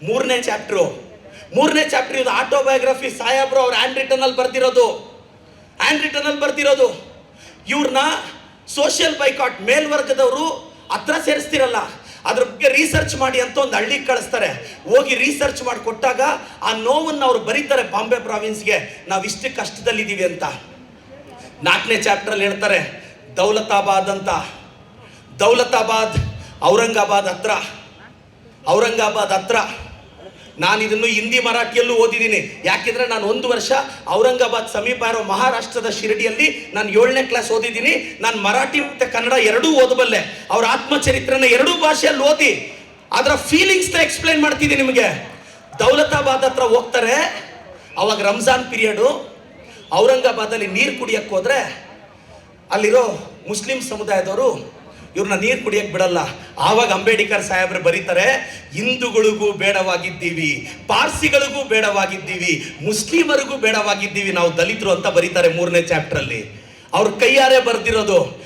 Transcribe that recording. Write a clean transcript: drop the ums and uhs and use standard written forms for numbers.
ಮೂರನೇ ಚಾಪ್ಟರ್ ಇದು ಆಟೋಬಯೋಗ್ರಫಿ. ಸಾಹೇಬ್ರು ಅವ್ರ ಹ್ಯಾಂಡ್ ರಿಟನ್ ಅಲ್ಲಿ ಬರ್ದಿರೋದು. ಇವ್ರನ್ನ ಸೋಷಿಯಲ್ ಬೈಕಾಟ್, ಮೇಲ್ವರ್ಗದವರು ಹತ್ರ ಸೇರಿಸ್ತಿರಲ್ಲ, ಅದ್ರ ಬಗ್ಗೆ ರಿಸರ್ಚ್ ಮಾಡಿ ಅಂತ ಒಂದು ಹಳ್ಳಿಗೆ ಕಳಿಸ್ತಾರೆ. ಹೋಗಿ ರಿಸರ್ಚ್ ಮಾಡಿ ಕೊಟ್ಟಾಗ ಆ ನೋವನ್ನು ಅವ್ರು ಬರೀತಾರೆ ಬಾಂಬೆ ಪ್ರಾವಿನ್ಸ್ಗೆ, ನಾವು ಇಷ್ಟು ಕಷ್ಟದಲ್ಲಿದ್ದೀವಿ ಅಂತ. 4ನೇ ಚಾಪ್ಟರ್ ಹೇಳ್ತಾರೆ ದೌಲತಾಬಾದ್ ಅಂತ. ಔರಂಗಾಬಾದ್ ಹತ್ರ. ನಾನು ಇದನ್ನು ಹಿಂದಿ ಮರಾಠಿಯಲ್ಲೂ ಓದಿದ್ದೀನಿ. ಯಾಕೆಂದ್ರೆ ನಾನು 1 ವರ್ಷ ಔರಂಗಾಬಾದ್ ಸಮೀಪ ಇರೋ ಮಹಾರಾಷ್ಟ್ರದ ಶಿರಡಿಯಲ್ಲಿ ನಾನು 7ನೇ ಕ್ಲಾಸ್ ಓದಿದ್ದೀನಿ. ನಾನು ಮರಾಠಿ ಮತ್ತು ಕನ್ನಡ ಎರಡೂ ಓದಬಲ್ಲೆ. ಅವ್ರ ಆತ್ಮಚರಿತ್ರನ 2 ಭಾಷೆಯಲ್ಲಿ ಓದಿ ಅದರ ಫೀಲಿಂಗ್ಸ್ನ ಎಕ್ಸ್ಪ್ಲೈನ್ ಮಾಡ್ತಿದ್ದೀನಿ ನಿಮಗೆ. ದೌಲತಾಬಾದ್ ಹತ್ರ ಹೋಗ್ತಾರೆ. ಅವಾಗ ರಂಜಾನ್ ಪೀರಿಯಡು. ಔರಂಗಾಬಾದಲ್ಲಿ ನೀರು ಕುಡಿಯಕ್ಕೆ ಹೋದ್ರೆ ಅಲ್ಲಿರೋ ಮುಸ್ಲಿಂ ಸಮುದಾಯದವರು ಇವ್ರನ್ನ ನೀರು ಕುಡಿಯಕ್ಕೆ ಬಿಡಲ್ಲ. ಆವಾಗ ಅಂಬೇಡ್ಕರ್ ಸಾಹೇಬ್ರು ಬರೀತಾರೆ, ಹಿಂದೂಗಳಿಗೂ ಬೇಡವಾಗಿದ್ದೀವಿ, ಪಾರ್ಸಿಗಳಿಗೂ ಬೇಡವಾಗಿದ್ದೀವಿ, ಮುಸ್ಲಿಮರಿಗೂ ಬೇಡವಾಗಿದ್ದೀವಿ ನಾವು ದಲಿತರು ಅಂತ ಬರೀತಾರೆ 3ನೇ ಚಾಪ್ಟರ್ ಅಲ್ಲಿ. ಅವ್ರ ಕೈಯಾರೆ ಬರ್ದಿರೋದು.